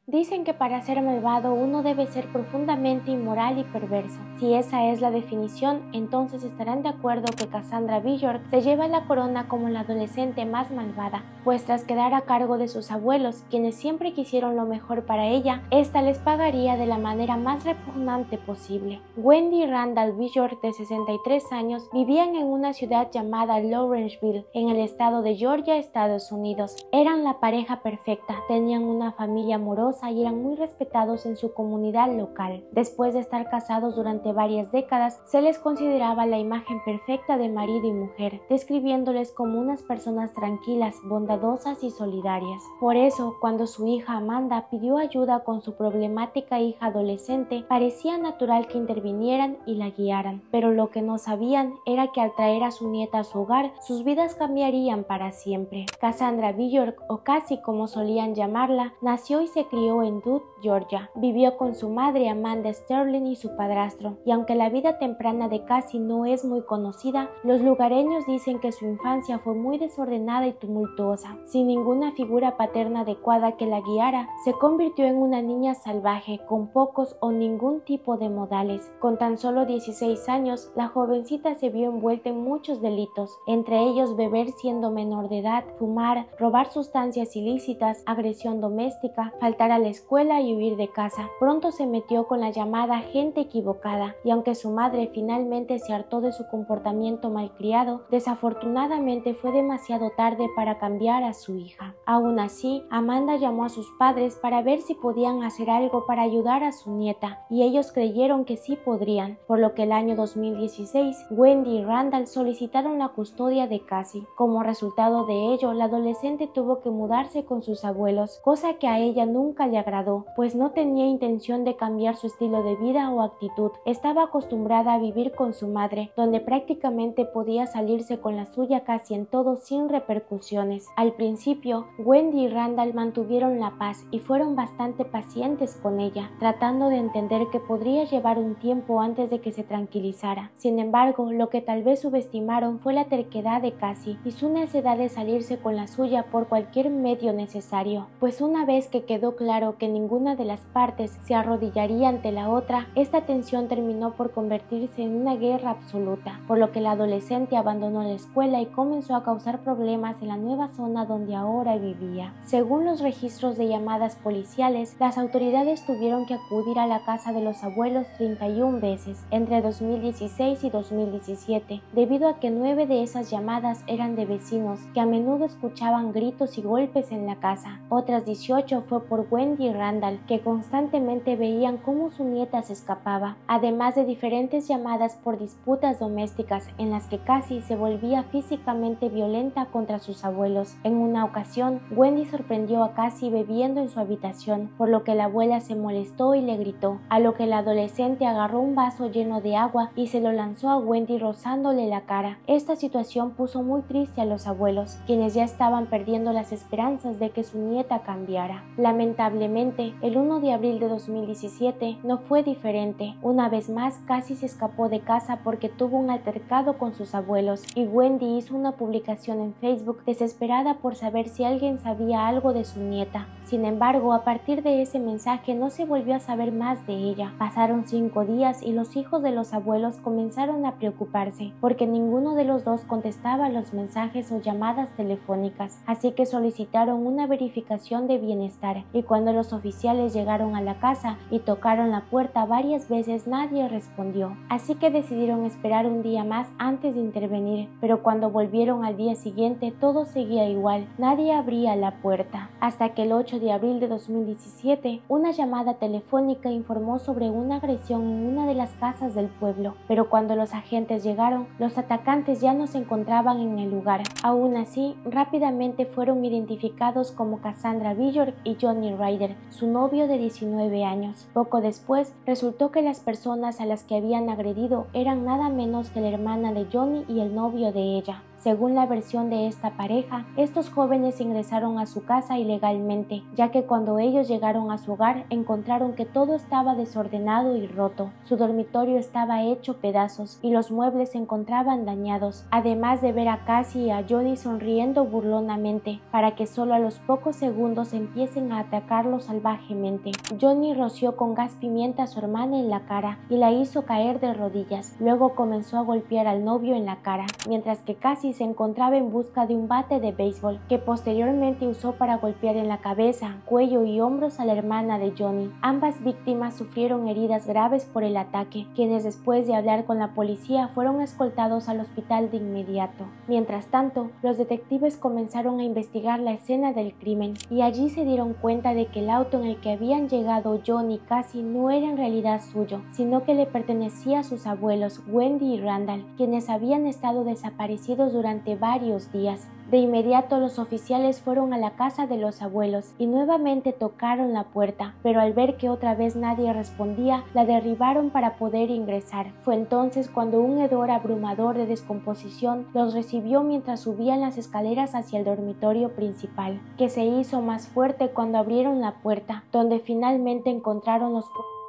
Dicen que para ser malvado uno debe ser profundamente inmoral y perverso. Si esa es la definición, entonces estarán de acuerdo que Cassandra Bjork se lleva la corona como la adolescente más malvada, pues tras quedar a cargo de sus abuelos, quienes siempre quisieron lo mejor para ella, ésta les pagaría de la manera más repugnante posible. Wendy y Randall Bjork, de 63 años, vivían en una ciudad llamada Lawrenceville, en el estado de Georgia, Estados Unidos. Eran la pareja perfecta, tenían una familia amorosa y eran muy respetados en su comunidad local. Después de estar casados durante varias décadas, se les consideraba la imagen perfecta de marido y mujer, describiéndoles como unas personas tranquilas, bondadosas y solidarias. Por eso, cuando su hija Amanda pidió ayuda con su problemática hija adolescente, parecía natural que intervinieran y la guiaran. Pero lo que no sabían era que al traer a su nieta a su hogar, sus vidas cambiarían para siempre. Cassandra Bjork, o Cassie como solían llamarla, nació y se crió en Duluth, Georgia. Vivió con su madre Amanda Sterling y su padrastro, y aunque la vida temprana de Cassie no es muy conocida, los lugareños dicen que su infancia fue muy desordenada y tumultuosa. Sin ninguna figura paterna adecuada que la guiara, se convirtió en una niña salvaje, con pocos o ningún tipo de modales. Con tan solo 16 años, la jovencita se vio envuelta en muchos delitos, entre ellos beber siendo menor de edad, fumar, robar sustancias ilícitas, agresión doméstica, faltar a la escuela y huir de casa. Pronto se metió con la llamada gente equivocada, y aunque su madre finalmente se hartó de su comportamiento malcriado, desafortunadamente fue demasiado tarde para cambiar a su hija. Aún así, Amanda llamó a sus padres para ver si podían hacer algo para ayudar a su nieta, y ellos creyeron que sí podrían, por lo que el año 2016, Wendy y Randall solicitaron la custodia de Cassie. Como resultado de ello, la adolescente tuvo que mudarse con sus abuelos, cosa que a ella nunca le agradó, pues no tenía intención de cambiar su estilo de vida o actitud. Estaba acostumbrada a vivir con su madre, donde prácticamente podía salirse con la suya casi en todo sin repercusiones. Al principio, Wendy y Randall mantuvieron la paz y fueron bastante pacientes con ella, tratando de entender que podría llevar un tiempo antes de que se tranquilizara. Sin embargo, lo que tal vez subestimaron fue la terquedad de Cassie y su necesidad de salirse con la suya por cualquier medio necesario, pues una vez que quedó claro que ninguna de las partes se arrodillaría ante la otra, esta tensión terminó por convertirse en una guerra absoluta, por lo que la adolescente abandonó la escuela y comenzó a causar problemas en la nueva zona donde ahora vivía. Según los registros de llamadas policiales, las autoridades tuvieron que acudir a la casa de los abuelos 31 veces entre 2016 y 2017, debido a que 9 de esas llamadas eran de vecinos que a menudo escuchaban gritos y golpes en la casa. Otras 18 fue por Wendy y Randall, que constantemente veían cómo su nieta se escapaba, además de diferentes llamadas por disputas domésticas en las que Cassie se volvía físicamente violenta contra sus abuelos. En una ocasión, Wendy sorprendió a Cassie bebiendo en su habitación, por lo que la abuela se molestó y le gritó, a lo que la adolescente agarró un vaso lleno de agua y se lo lanzó a Wendy rozándole la cara. Esta situación puso muy triste a los abuelos, quienes ya estaban perdiendo las esperanzas de que su nieta cambiara. Lamentablemente, el 1 de abril de 2017 no fue diferente. Una vez más, Cassie se escapó de casa porque tuvo un altercado con sus abuelos, y Wendy hizo una publicación en Facebook desesperada por saber si alguien sabía algo de su nieta. Sin embargo, a partir de ese mensaje no se volvió a saber más de ella. Pasaron 5 días y los hijos de los abuelos comenzaron a preocuparse, porque ninguno de los dos contestaba los mensajes o llamadas telefónicas, así que solicitaron una verificación de bienestar, y cuando los oficiales llegaron a la casa y tocaron la puerta varias veces, nadie respondió, así que decidieron esperar un día más antes de intervenir, pero cuando volvieron al día siguiente todo seguía igual, nadie abría la puerta, hasta que el 8 de abril de 2017 una llamada telefónica informó sobre una agresión en una de las casas del pueblo, pero cuando los agentes llegaron, los atacantes ya no se encontraban en el lugar. Aún así, rápidamente fueron identificados como Cassandra Bjork y Johnny Ryder, su novio de 19 años. Poco después, resultó que las personas a las que habían agredido eran nada menos que la hermana de Johnny y el novio de ella. Según la versión de esta pareja, estos jóvenes ingresaron a su casa ilegalmente, ya que cuando ellos llegaron a su hogar encontraron que todo estaba desordenado y roto. Su dormitorio estaba hecho pedazos y los muebles se encontraban dañados, además de ver a Cassie y a Johnny sonriendo burlonamente, para que solo a los pocos segundos empiecen a atacarlo salvajemente. Johnny roció con gas pimienta a su hermana en la cara y la hizo caer de rodillas. Luego comenzó a golpear al novio en la cara, mientras que Cassie se encontraba en busca de un bate de béisbol que posteriormente usó para golpear en la cabeza, cuello y hombros a la hermana de Johnny. Ambas víctimas sufrieron heridas graves por el ataque, quienes después de hablar con la policía fueron escoltados al hospital de inmediato. Mientras tanto, los detectives comenzaron a investigar la escena del crimen y allí se dieron cuenta de que el auto en el que habían llegado Johnny y Cassie no era en realidad suyo, sino que le pertenecía a sus abuelos Wendy y Randall, quienes habían estado desaparecidos durante varios días. De inmediato los oficiales fueron a la casa de los abuelos y nuevamente tocaron la puerta, pero al ver que otra vez nadie respondía, la derribaron para poder ingresar. Fue entonces cuando un hedor abrumador de descomposición los recibió mientras subían las escaleras hacia el dormitorio principal, que se hizo más fuerte cuando abrieron la puerta, donde finalmente encontraron los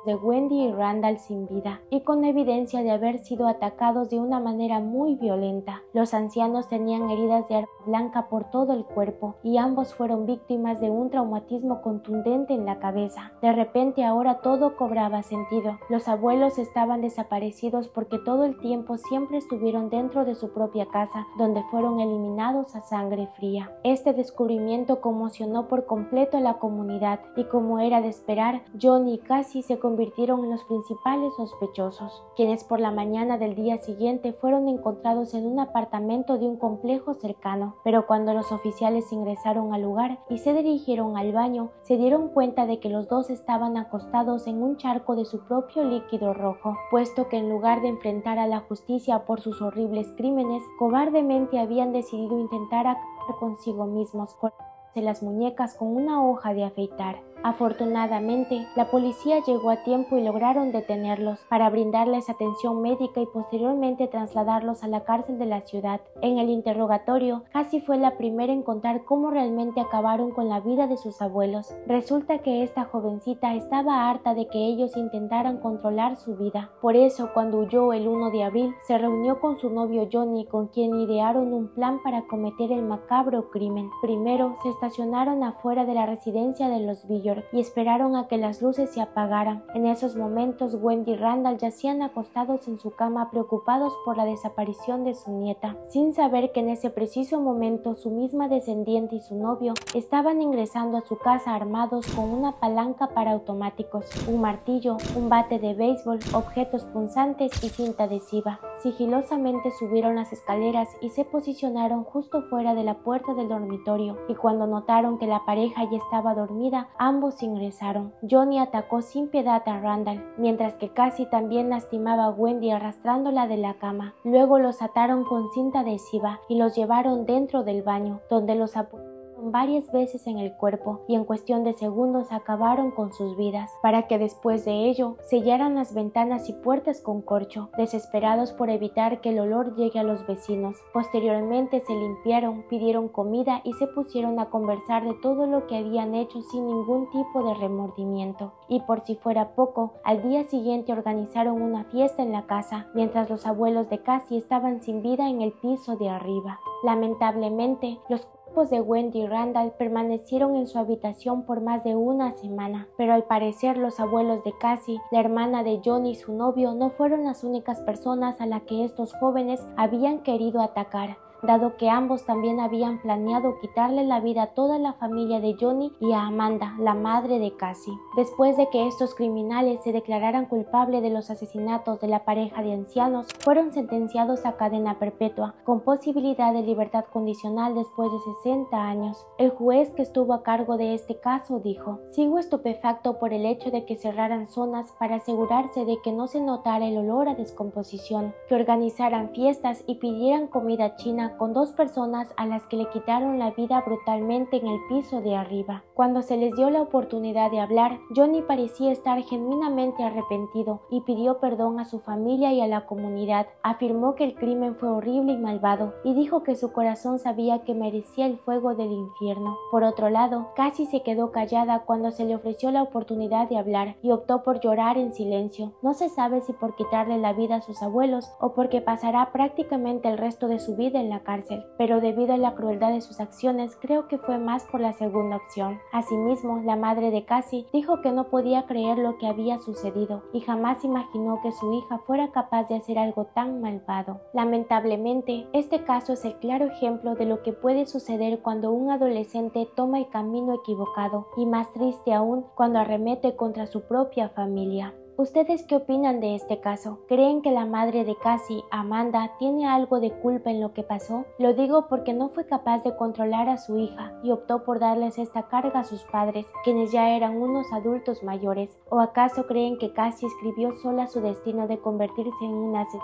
de Wendy y Randall sin vida y con evidencia de haber sido atacados de una manera muy violenta. Los ancianos tenían heridas de arma blanca por todo el cuerpo y ambos fueron víctimas de un traumatismo contundente en la cabeza. De repente ahora todo cobraba sentido. Los abuelos estaban desaparecidos porque todo el tiempo siempre estuvieron dentro de su propia casa, donde fueron eliminados a sangre fría. Este descubrimiento conmocionó por completo a la comunidad y, como era de esperar, Johnny y Cassie se convirtieron en los principales sospechosos, quienes por la mañana del día siguiente fueron encontrados en un apartamento de un complejo cercano, pero cuando los oficiales ingresaron al lugar y se dirigieron al baño, se dieron cuenta de que los dos estaban acostados en un charco de su propio líquido rojo, puesto que en lugar de enfrentar a la justicia por sus horribles crímenes, cobardemente habían decidido intentar acabar consigo mismos, cortándose las muñecas con una hoja de afeitar. Afortunadamente, la policía llegó a tiempo y lograron detenerlos para brindarles atención médica y posteriormente trasladarlos a la cárcel de la ciudad. En el interrogatorio, Cassie fue la primera en contar cómo realmente acabaron con la vida de sus abuelos. Resulta que esta jovencita estaba harta de que ellos intentaran controlar su vida. Por eso, cuando huyó el 1 de abril, se reunió con su novio Johnny, con quien idearon un plan para cometer el macabro crimen. Primero, se estacionaron afuera de la residencia de los Billor y esperaron a que las luces se apagaran. En esos momentos, Wendy y Randall yacían acostados en su cama preocupados por la desaparición de su nieta, sin saber que en ese preciso momento su misma descendiente y su novio estaban ingresando a su casa armados con una palanca para automáticos, un martillo, un bate de béisbol, objetos punzantes y cinta adhesiva. Sigilosamente subieron las escaleras y se posicionaron justo fuera de la puerta del dormitorio, y cuando notaron que la pareja ya estaba dormida, ambos ingresaron. Johnny atacó sin piedad a Randall, mientras que Cassie también lastimaba a Wendy arrastrándola de la cama. Luego los ataron con cinta adhesiva y los llevaron dentro del baño, donde los apuntaron varias veces en el cuerpo y en cuestión de segundos acabaron con sus vidas, para que después de ello sellaran las ventanas y puertas con corcho, desesperados por evitar que el olor llegue a los vecinos. Posteriormente se limpiaron, pidieron comida y se pusieron a conversar de todo lo que habían hecho sin ningún tipo de remordimiento. Y por si fuera poco, al día siguiente organizaron una fiesta en la casa, mientras los abuelos de Cassie estaban sin vida en el piso de arriba. Lamentablemente, los cuerpos de Wendy y Randall permanecieron en su habitación por más de una semana, pero al parecer los abuelos de Cassie, la hermana de Johnny y su novio no fueron las únicas personas a las que estos jóvenes habían querido atacar, dado que ambos también habían planeado quitarle la vida a toda la familia de Johnny y a Amanda, la madre de Cassie. Después de que estos criminales se declararan culpables de los asesinatos de la pareja de ancianos, fueron sentenciados a cadena perpetua, con posibilidad de libertad condicional después de 60 años. El juez que estuvo a cargo de este caso dijo: "Sigo estupefacto por el hecho de que cerraran zonas para asegurarse de que no se notara el olor a descomposición, que organizaran fiestas y pidieran comida china corona con 2 personas a las que le quitaron la vida brutalmente en el piso de arriba. Cuando se les dio la oportunidad de hablar, Johnny parecía estar genuinamente arrepentido y pidió perdón a su familia y a la comunidad. Afirmó que el crimen fue horrible y malvado y dijo que su corazón sabía que merecía el fuego del infierno. Por otro lado, Cassie se quedó callada cuando se le ofreció la oportunidad de hablar y optó por llorar en silencio. No se sabe si por quitarle la vida a sus abuelos o porque pasará prácticamente el resto de su vida en la cárcel, pero debido a la crueldad de sus acciones creo que fue más por la segunda opción. Asimismo, la madre de Cassie dijo que no podía creer lo que había sucedido y jamás imaginó que su hija fuera capaz de hacer algo tan malvado. Lamentablemente, este caso es el claro ejemplo de lo que puede suceder cuando un adolescente toma el camino equivocado y más triste aún cuando arremete contra su propia familia. ¿Ustedes qué opinan de este caso? ¿Creen que la madre de Cassie, Amanda, tiene algo de culpa en lo que pasó? Lo digo porque no fue capaz de controlar a su hija y optó por darles esta carga a sus padres, quienes ya eran unos adultos mayores. ¿O acaso creen que Cassie escribió sola su destino de convertirse en una asesina?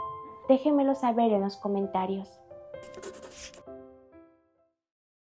Déjenmelo saber en los comentarios.